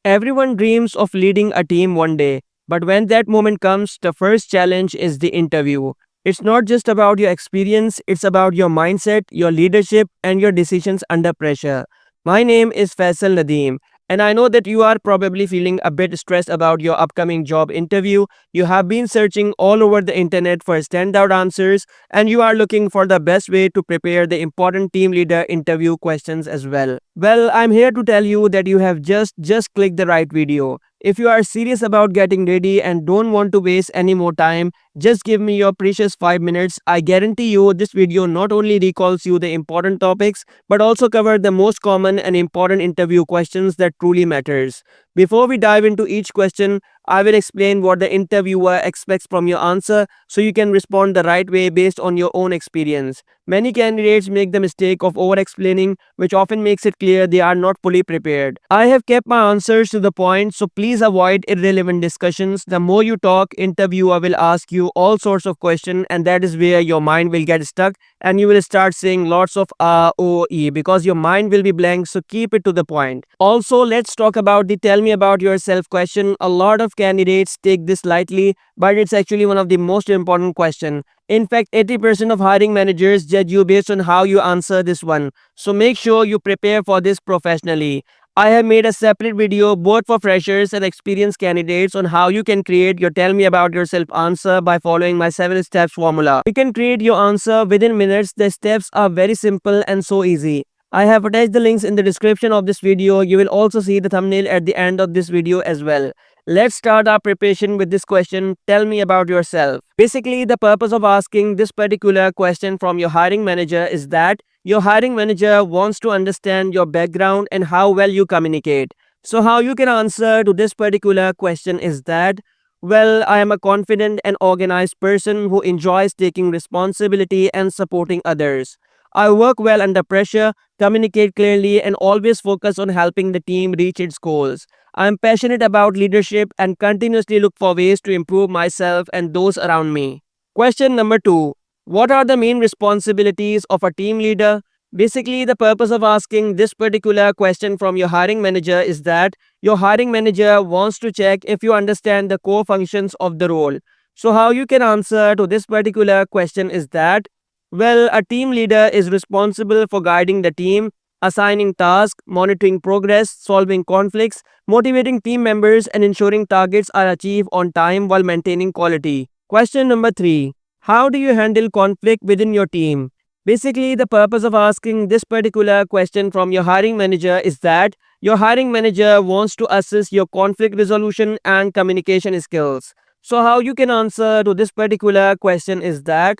Everyone dreams of leading a team one day, but when that moment comes, the first challenge is the interview. It's not just about your experience, it's about your mindset, your leadership, and your decisions under pressure. My name is Faisal Nadeem, and I know that you are probably feeling a bit stressed about your upcoming job interview. You have been searching all over the internet for standout answers, and you are looking for the best way to prepare the important team leader interview questions as well. Well, I'm here to tell you that you have just clicked the right video. If you are serious about getting ready and don't want to waste any more time, just give me your precious 5 minutes. I guarantee you this video not only recalls you the important topics but also cover the most common and important interview questions that truly matters. Before we dive into each question, I will explain what the interviewer expects from your answer so you can respond the right way based on your own experience. Many candidates make the mistake of over explaining, which often makes it clear they are not fully prepared. I have kept my answers to the point, so please avoid irrelevant discussions. The more you talk, interviewer will ask you all sorts of questions, and that is where your mind will get stuck and you will start saying lots of OE because your mind will be blank, so keep it to the point. Also, let's talk about the tell me about yourself question. A lot of candidates take this lightly, but it's actually one of the most important questions. In fact, 80% of hiring managers judge you based on how you answer this one. So make sure you prepare for this professionally. I have made a separate video both for freshers and experienced candidates on how you can create your tell me about yourself answer by following my 7 steps formula. You can create your answer within minutes. The steps are very simple and so easy. I have attached the links in the description of this video. You will also see the thumbnail at the end of this video as well. Let's start our preparation with this question, tell me about yourself. Basically, the purpose of asking this particular question from your hiring manager is that your hiring manager wants to understand your background and how well you communicate. So how you can answer to this particular question is that, well, I am a confident and organized person who enjoys taking responsibility and supporting others. I work well under pressure, communicate clearly, and always focus on helping the team reach its goals. I am passionate about leadership and continuously look for ways to improve myself and those around me. Question number 2. What are the main responsibilities of a team leader? Basically, the purpose of asking this particular question from your hiring manager is that your hiring manager wants to check if you understand the core functions of the role. So how you can answer to this particular question is that, well, a team leader is responsible for guiding the team, assigning tasks, monitoring progress, solving conflicts, motivating team members, and ensuring targets are achieved on time while maintaining quality. Question number 3. How do you handle conflict within your team? Basically, the purpose of asking this particular question from your hiring manager is that your hiring manager wants to assess your conflict resolution and communication skills. So how you can answer to this particular question is that,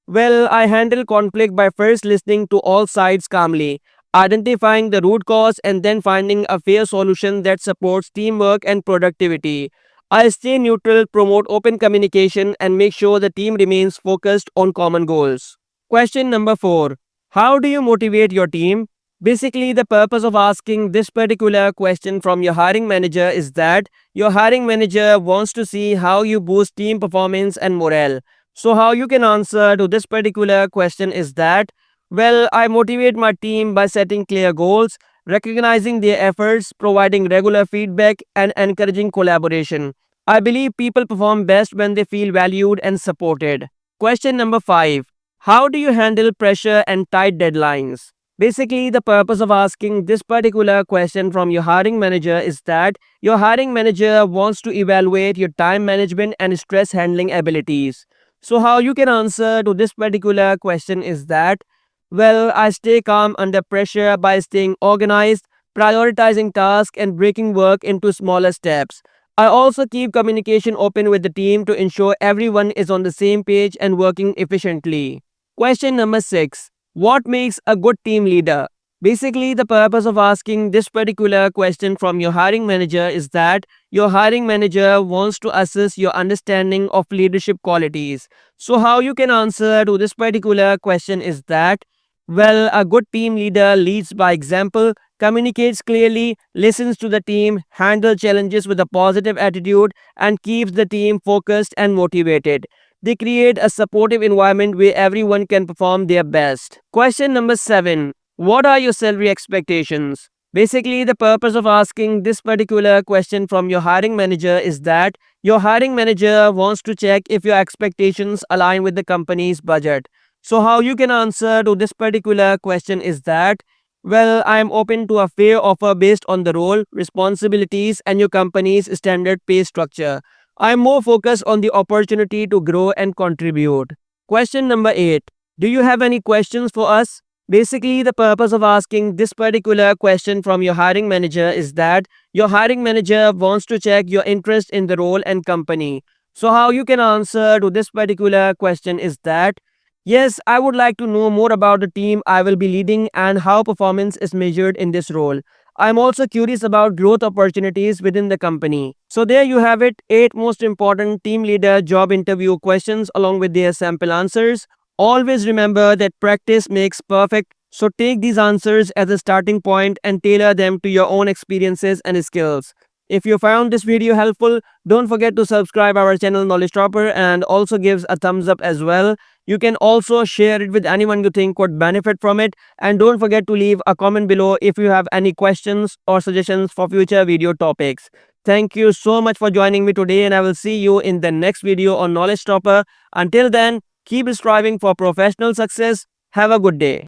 well, I handle conflict by first listening to all sides calmly, identifying the root cause, and then finding a fair solution that supports teamwork and productivity. I stay neutral, promote open communication, and make sure the team remains focused on common goals. Question number 4. How do you motivate your team? Basically, the purpose of asking this particular question from your hiring manager is that your hiring manager wants to see how you boost team performance and morale. So how you can answer to this particular question is that, well, I motivate my team by setting clear goals, recognizing their efforts, providing regular feedback, and encouraging collaboration. I believe people perform best when they feel valued and supported. Question number 5. How do you handle pressure and tight deadlines? Basically, the purpose of asking this particular question from your hiring manager is that your hiring manager wants to evaluate your time management and stress handling abilities. So how you can answer to this particular question is that, well, I stay calm under pressure by staying organized, prioritizing tasks, and breaking work into smaller steps. I also keep communication open with the team to ensure everyone is on the same page and working efficiently. Question number 6. What makes a good team leader? Basically, the purpose of asking this particular question from your hiring manager is that your hiring manager wants to assess your understanding of leadership qualities. So how you can answer to this particular question is that, well, a good team leader leads by example, communicates clearly, listens to the team, handles challenges with a positive attitude, and keeps the team focused and motivated. They create a supportive environment where everyone can perform their best. Question number 7. What are your salary expectations? Basically, the purpose of asking this particular question from your hiring manager is that your hiring manager wants to check if your expectations align with the company's budget. So, how you can answer to this particular question is that, well, I am open to a fair offer based on the role, responsibilities, and your company's standard pay structure. I am more focused on the opportunity to grow and contribute. Question number 8. Do you have any questions for us? Basically, the purpose of asking this particular question from your hiring manager is that your hiring manager wants to check your interest in the role and company. So, how you can answer to this particular question is that, yes, I would like to know more about the team I will be leading and how performance is measured in this role. I'm also curious about growth opportunities within the company. So, there you have it, 8 most important team leader job interview questions along with their sample answers. Always remember that practice makes perfect, so take these answers as a starting point and tailor them to your own experiences and skills. If you found this video helpful, don't forget to subscribe our channel Knowledge Dropper and also gives a thumbs up as well. You can also share it with anyone you think would benefit from it, and don't forget to leave a comment below if you have any questions or suggestions for future video topics. Thank you so much for joining me today, and I will see you in the next video on Knowledge Dropper. Until then, keep striving for professional success. Have a good day.